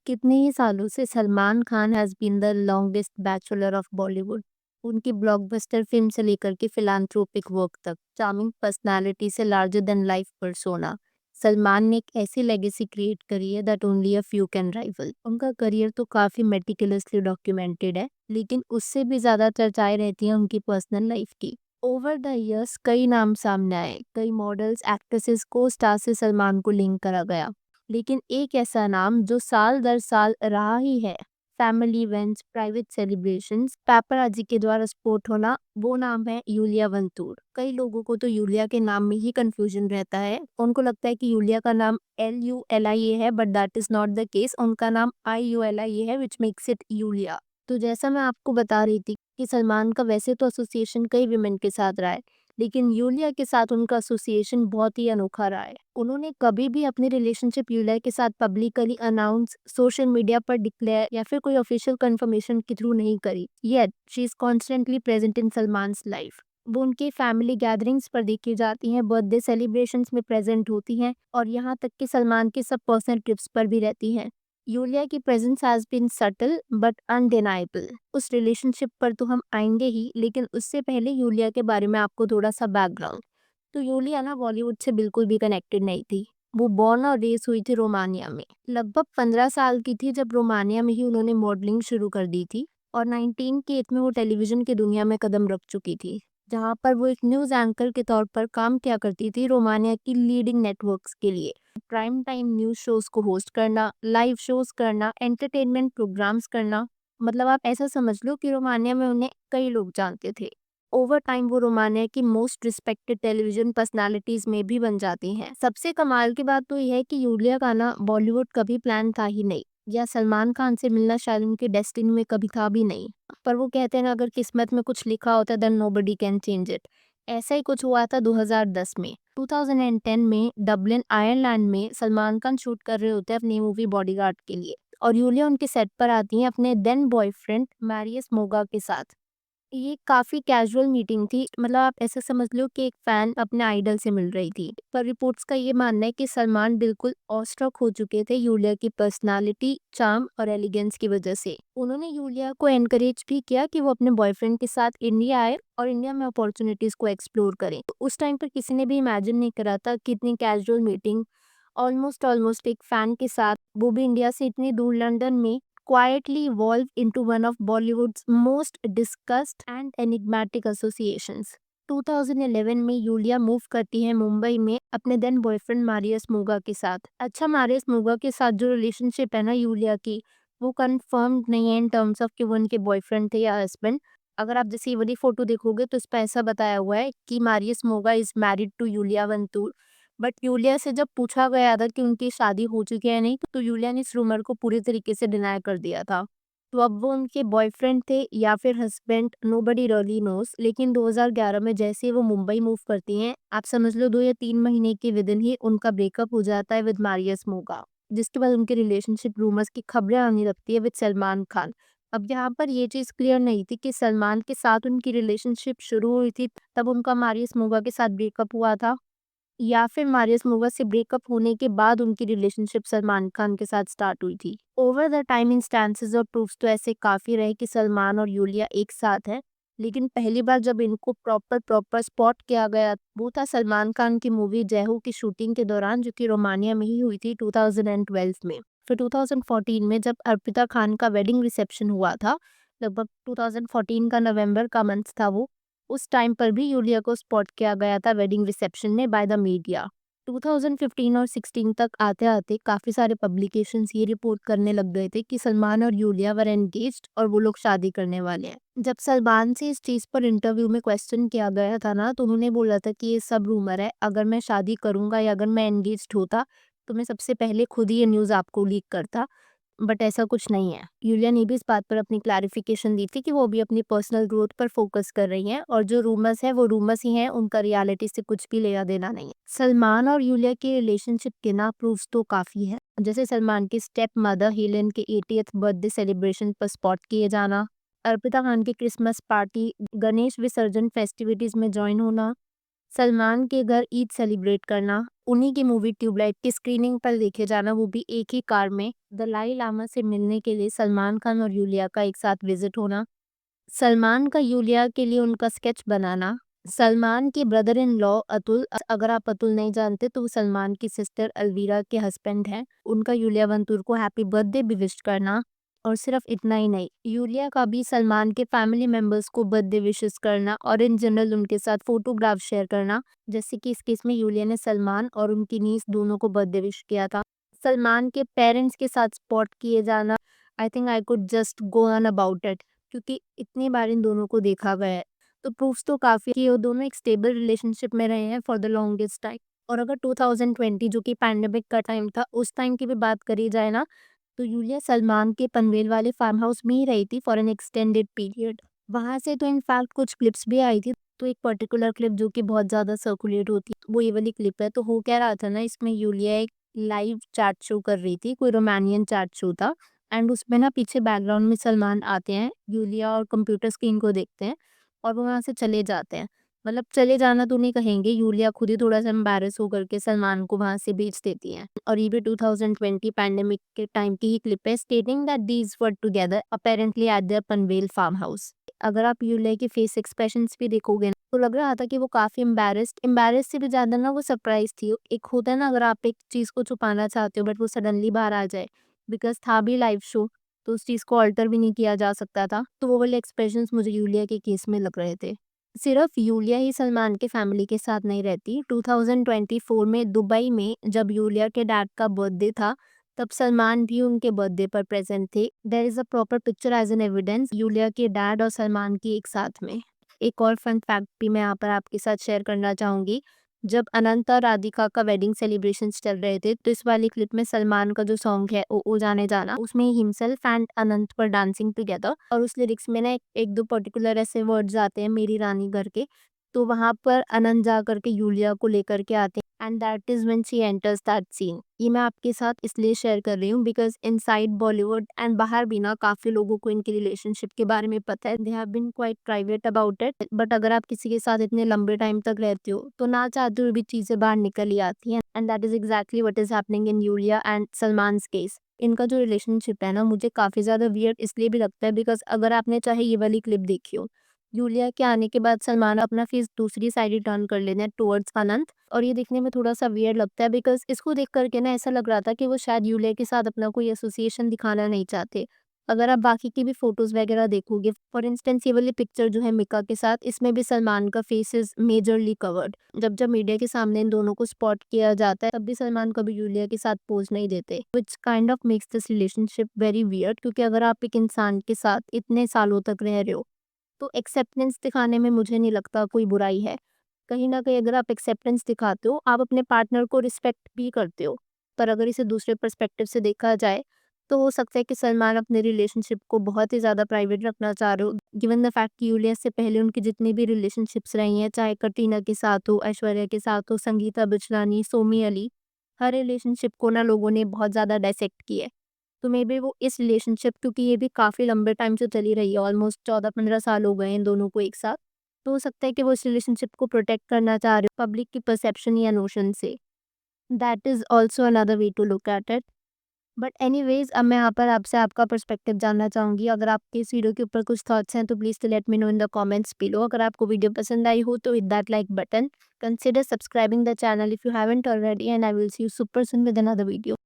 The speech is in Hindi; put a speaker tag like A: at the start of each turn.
A: कितने ही सालों से Salman Khan has been the longest bachelor of Bollywood. उनकी ब्लॉकबस्टर फिल्म से लेकर के फिलान्थ्रोपिक वर्क तक, चार्मिंग पर्सनालिटी से larger than life persona, Salman ने एक ऐसी लेगेसी क्रिएट करी है that only a few can rival. उनका करियर तो काफ़ी मेटिकुलसली डॉक्यूमेंटेड है, लेकिन उससे भी ज़्यादा चर्चाएं रहती हैं उनकी पर्सनल लाइफ की। ओवर द इयर्स कई नाम सामने आए, कई मॉडल्स, एक्ट्रेसेस, को स्टार से सलमान को लिंक करा गया, लेकिन एक ऐसा नाम जो साल दर साल रहा ही है, family events, private celebrations, paparazzi के द्वारा सपोर्ट होना, वो नाम है यूलिया वंतूर। कई लोगों को तो यूलिया के नाम में ही कंफ्यूजन रहता है। उनको लगता है कि यूलिया का नाम LULIA है, but that is not the case. उनका नाम IULIA है, विच मेक्स इट यूलिया। तो जैसा मैं आपको बता रही थी कि सलमान का वैसे तो एसोसिएशन कई विमेन के साथ रहा है, लेकिन यूलिया के साथ उनका एसोसिएशन बहुत ही अनोखा रहा है। उन्होंने कभी भी अपनी रिलेशनशिप यूलिया के साथ पब्लिकली अनाउंस, सोशल मीडिया पर डिक्लेयर या फिर कोई ऑफिशियल कंफर्मेशन के थ्रू नहीं करी। Yet she is constantly present in Salman's life. वो उनके फैमिली गैदरिंग्स पर देखी जाती हैं, बर्थडे सेलिब्रेशंस में प्रेजेंट होती हैं, और यहाँ तक कि सलमान के सब पर्सनल ट्रिप्स पर भी रहती हैं। यूलिया की presence has been subtle but undeniable. उस रिलेशनशिप पर तो हम आएंगे ही, लेकिन उससे पहले यूलिया के बारे में आपको थोड़ा सा बैकग्राउंड। तो यूलिया ना बॉलीवुड से बिल्कुल भी कनेक्टेड नहीं थी। वो बॉर्न और रेस हुई थी रोमानिया में। लगभग 15 साल की थी जब रोमानिया में ही उन्होंने मॉडलिंग शुरू कर दी थी, और 19 की एज में वो टेलीविजन की दुनिया में कदम रख चुकी थी, जहाँ पर वो एक न्यूज़ एंकर के तौर पर काम किया करती थी रोमानिया की लीडिंग नेटवर्क्स के लिए। प्राइम टाइम न्यूज़ शोज को होस्ट करना, लाइव शोज करना, एंटरटेनमेंट प्रोग्राम्स करना, मतलब आप ऐसा समझ लो कि रोमानिया में उन्हें कई लोग जानते थे। ओवर टाइम वो रोमानिया की मोस्ट रिस्पेक्टेड टेलीविजन पर्सनालिटीज में भी बन जाती हैं। सबसे कमाल की बात तो यह है कि यूलिया का ना बॉलीवुड कभी प्लान था ही नहीं, या सलमान खान से मिलना शायद उनके डेस्टिनी में कभी था भी नहीं। पर वो कहते हैं ना, अगर किस्मत में कुछ लिखा होता है then nobody can change it. ऐसा ही कुछ हुआ था 2010 में। 2010 में डबलिन आयरलैंड में सलमान खान शूट कर रहे होते हैं अपनी मूवी बॉडीगार्ड के लिए, और यूलिया उनके सेट पर आती हैं अपने देन बॉयफ्रेंड मैरियस मोगा के साथ। ये काफ़ी कैजुअल मीटिंग थी, मतलब आप ऐसा समझ लो कि एक फ़ैन अपने आइडल से मिल रही थी। पर रिपोर्ट्स का ये मानना है कि सलमान बिल्कुल ऑस्ट्रक हो चुके थे यूलिया की पर्सनालिटी, चार्म और एलिगेंस की वजह से। उन्होंने यूलिया को एनकरेज भी किया कि वो अपने बॉयफ्रेंड के साथ इंडिया आए और इंडिया में अपॉर्चुनिटीज़ को एक्सप्लोर करें। तो उस टाइम पर किसी ने भी इमेजिन नहीं करा था कि इतनी कैजुअल मीटिंग ऑलमोस्ट ऑलमोस्ट एक फ़ैन के साथ, वो भी इंडिया से इतनी दूर लंदन में, quietly evolved into one of Bollywood's most discussed and enigmatic associations. 2011 में यूलिया मूव करती है मुंबई में अपने देन बॉयफ्रेंड मारियस मोगा के साथ। अच्छा, मारियस मोगा के साथ जो रिलेशनशिप है ना यूलिया की, वो कंफर्म्ड नहीं है इन टर्म्स ऑफ कि वो उनके बॉयफ्रेंड थे या हस्बैंड। अगर आप जैसे ये वाली फोटो देखोगे तो इस पर ऐसा बताया हुआ है कि Marius Moga is married to Iulia Vantur. But Iulia से जब पूछा गया था कि उनकी शादी हो चुकी है नहीं, तो यूलिया ने इस रूमर को पूरी तरीके से डिनाई कर दिया था। तो अब वो उनके बॉयफ्रेंड थे या फिर हस्बैंड, नोबडी रियली नोस। लेकिन 2011 में जैसे ही वो मुंबई मूव करती हैं, आप समझ लो 2 या 3 महीने के विदिन ही उनका ब्रेकअप हो जाता है विद मारियस मोगा, जिसके बाद उनके रिलेशनशिप रूमर्स की खबरें आने लगती है विद सलमान खान। अब यहाँ पर ये चीज़ क्लियर नहीं थी कि सलमान के साथ उनकी रिलेशनशिप शुरू हुई थी तब उनका मारियस मोगा के साथ ब्रेकअप हुआ था, या फिर मारियस मोगा से ब्रेकअप होने के बाद उनकी रिलेशनशिप सलमान खान के साथ स्टार्ट हुई थी। ओवर द टाइम इंस्टेंसेस और प्रूफ्स तो ऐसे काफ़ी रहे कि सलमान और यूलिया एक साथ हैं, लेकिन पहली बार जब इनको प्रॉपर स्पॉट किया गया, वो था सलमान खान की मूवी जय हो की शूटिंग के दौरान, जो कि रोमानिया में ही हुई थी 2012 में। फिर 2014 में जब अर्पिता खान का वेडिंग रिसेप्शन हुआ था, लगभग 2014 का नवंबर का मंथ था वो, उस टाइम पर भी यूलिया को स्पॉट किया गया था वेडिंग रिसेप्शन में बाय द मीडिया। 2015 और 16 तक आते-आते काफ़ी सारे पब्लिकेशंस ये रिपोर्ट करने लग गए थे कि सलमान और यूलिया वर एंगेज्ड और वो लोग शादी करने वाले हैं। जब सलमान से इस चीज़ पर इंटरव्यू में क्वेश्चन किया गया था ना, तो उन्होंने बोला था कि ये सब रूमर है, अगर मैं शादी करूंगा या अगर मैं एंगेज्ड होता तो मैं सबसे पहले खुद ही ये न्यूज़ आपको लीक करता। बट ऐसा कुछ नहीं है। यूलिया ने भी इस बात पर अपनी क्लैरिफिकेशन दी थी कि वो भी अपनी पर्सनल ग्रोथ पर फोकस कर रही हैं, और जो रूमर्स हैं वो रूमर्स ही हैं, उनका रियलिटी से कुछ भी लेना देना नहीं है। सलमान और यूलिया के रिलेशनशिप के ना प्रूफ्स तो काफ़ी है, जैसे सलमान की स्टेप मदर हेलेन के 80th बर्थडे सेलिब्रेशन पर स्पॉट किए जाना, अर्पिता खान की क्रिसमस पार्टी, गणेश विसर्जन फेस्टिविटीज़ में ज्वाइन होना, सलमान के घर ईद सेलिब्रेट करना, उन्हीं की मूवी ट्यूबलाइट की स्क्रीनिंग पर देखे जाना, वो भी एक ही कार में, दलाई लामा से मिलने के लिए सलमान खान और यूलिया का एक साथ विजिट होना, सलमान का यूलिया के लिए उनका स्केच बनाना, सलमान के ब्रदर इन लॉ अतुल, अगर आप अतुल नहीं जानते तो वो सलमान की सिस्टर अलवीरा के हस्बैंड हैं, उनका यूलिया वंतूर को हैप्पी बर्थडे भी विश करना। और सिर्फ इतना ही नहीं, यूलिया का भी सलमान के फैमिली मेंबर्स को बर्थडे विशेस करना और इन जनरल उनके साथ फोटोग्राफ शेयर करना, जैसे कि इस केस में यूलिया ने सलमान और उनकी नीस दोनों को बर्थडे विश किया था। सलमान के पेरेंट्स के साथ स्पॉट किए जाना, I think I could just go on about it, क्योंकि इतनी बार इन दोनों को देखा गया है, तो प्रूफ्स तो काफ़ी कि वो दोनों एक स्टेबल रिलेशनशिप में रहे हैं फॉर द लॉन्गेस्ट टाइम। और अगर 2020 जो कि पैंडेमिक का टाइम था, उस टाइम की भी बात करी जाए ना, तो यूलिया सलमान के पनवेल वाले फार्म हाउस में ही रही थी फॉर एन एक्सटेंडेड पीरियड। वहाँ से तो इनफैक्ट कुछ क्लिप्स भी आई थी, तो एक पर्टिकुलर क्लिप जो कि बहुत ज़्यादा सर्कुलेट होती है, वो ये वाली क्लिप है। तो हो क्या रहा था ना, इसमें यूलिया एक लाइव चैट शो कर रही थी, कोई रोमानियन चैट शो था, एंड उसमें ना पीछे बैकग्राउंड में सलमान आते हैं, यूलिया और कंप्यूटर स्क्रीन को देखते हैं और वो वहाँ से चले जाते हैं। मतलब चले जाना तो नहीं कहेंगे, यूलिया खुद ही थोड़ा-सा एम्बैरेस होकर के सलमान को वहाँ से भेज देती हैं। और ये भी 2020 पैंडेमिक के टाइम की ही क्लिप है, stating that these were together apparently at their Panvel farmhouse. अगर आप यूलिया के फेस एक्सप्रेशंस भी देखोगे ना, तो लग रहा था कि वो काफ़ी एम्बैरेस्ड से भी ज़्यादा ना वो सरप्राइज़ थी। एक होता है ना, अगर आप एक चीज़ को छुपाना चाहते हो बट वो सडनली बाहर आ जाए, बिकॉज़ था भी लाइव शो, तो उस चीज़ को अल्टर भी नहीं किया जा सकता था। तो वो वाले एक्सप्रेशंस मुझे यूलिया के केस में लग रहे थे। सिर्फ यूलिया ही सलमान के फैमिली के साथ नहीं रहती। 2024 में दुबई में जब यूलिया के डैड का बर्थडे था, तब सलमान भी उनके बर्थडे पर प्रेजेंट थे। There is a proper picture as an evidence Yulia के डैड और सलमान की एक साथ में। एक और फन फैक्ट भी मैं यहाँ पर आपके साथ शेयर करना चाहूँगी। जब अनंत और राधिका का वेडिंग सेलिब्रेशंस चल रहे थे, तो इस वाली क्लिप में सलमान का जो सॉन्ग है ओ जाने जाना, उसमें हिमसेल्फ एंड अनंत पर डांसिंग टुगेदर, और उस लिरिक्स में ना एक दो पर्टिकुलर ऐसे वर्ड्स आते हैं, मेरी रानी करके, तो वहाँ पर अनंत जा करके यूलिया को लेकर के आते हैं, and that is when she enters that scene. ये मैं आपके साथ इसलिए शेयर कर रही हूँ बिकॉज इनसाइड बॉलीवुड एंड बाहर भी ना काफी लोगों को इनकी रिलेशनशिप के बारे में पता है, they have been quite private about it, but अगर आप किसी के साथ इतने लंबे टाइम तक रहते हो तो ना चाहते हुए भी चीजें बाहर निकल ही आती हैं, and that is exactly what is happening in Yulia and Salman case. इनका जो रिलेशनशिप है ना, मुझे काफी ज्यादा वियर्ड इसलिए भी लगता है बिकॉज अगर आपने चाहे ये वाली क्लिप देखी हो, यूलिया के आने के बाद सलमान अपना फेस दूसरी साइड ही टर्न कर लेते हैं टुवर्ड्स अनंत, और ये देखने में थोड़ा-सा वियर्ड लगता है बिकॉज़ इसको देख कर के ना ऐसा लग रहा था कि वो शायद यूलिया के साथ अपना कोई एसोसिएशन दिखाना नहीं चाहते। अगर आप बाकी की भी फ़ोटोज़ वगैरह देखोगे, फॉर इंस्टेंस ये वाली पिक्चर जो है मिका के साथ, इसमें भी सलमान का फेस इज़ मेजरली कवर्ड। जब मीडिया के सामने इन दोनों को स्पॉट किया जाता है, तब भी सलमान कभी यूलिया के साथ पोज़ नहीं देते, which kind of makes this relationship very weird, क्योंकि अगर आप एक इंसान के साथ इतने सालों तक रह रहे हो, तो एक्सेप्टेंस दिखाने में मुझे नहीं लगता कोई बुराई है। कहीं न कहीं अगर आप एक्सेप्टेंस दिखाते हो, आप अपने पार्टनर को रिस्पेक्ट भी करते हो। पर अगर इसे दूसरे पर्सपेक्टिव से देखा जाए, तो हो सकता है कि सलमान अपने रिलेशनशिप को बहुत ही ज़्यादा प्राइवेट रखना चाह रहे हो, गिवन द फैक्ट कि यूलिया से पहले उनकी जितनी भी रिलेशनशिप्स रही हैं, चाहे कटरीना के साथ हो, ऐश्वर्या के साथ हो, संगीता बिचलानी, सोमी अली, हर रिलेशनशिप को ना लोगों ने बहुत ज़्यादा डायसेक्ट किया है। तो मे बी वो इस रिलेशनशिप, क्योंकि ये भी काफ़ी लंबे टाइम से चली रही है, ऑलमोस्ट 14-15 साल हो गए हैं इन दोनों को एक साथ। तो हो सकता है कि वो इस रिलेशनशिप को प्रोटेक्ट करना चाह रहे हो पब्लिक की परसेप्शन या नोशन से। That is also another way to look at it. But anyways, अब मैं यहाँ पर आपसे आपका पर्सपेक्टिव जानना चाहूँगी। अगर आपके इस वीडियो के ऊपर कुछ थॉट्स हैं तो please to let me know in the comments below. अगर आपको वीडियो पसंद आई हो तो hit that like button. Consider subscribing the channel if you haven't already, and I will see you super soon with another video.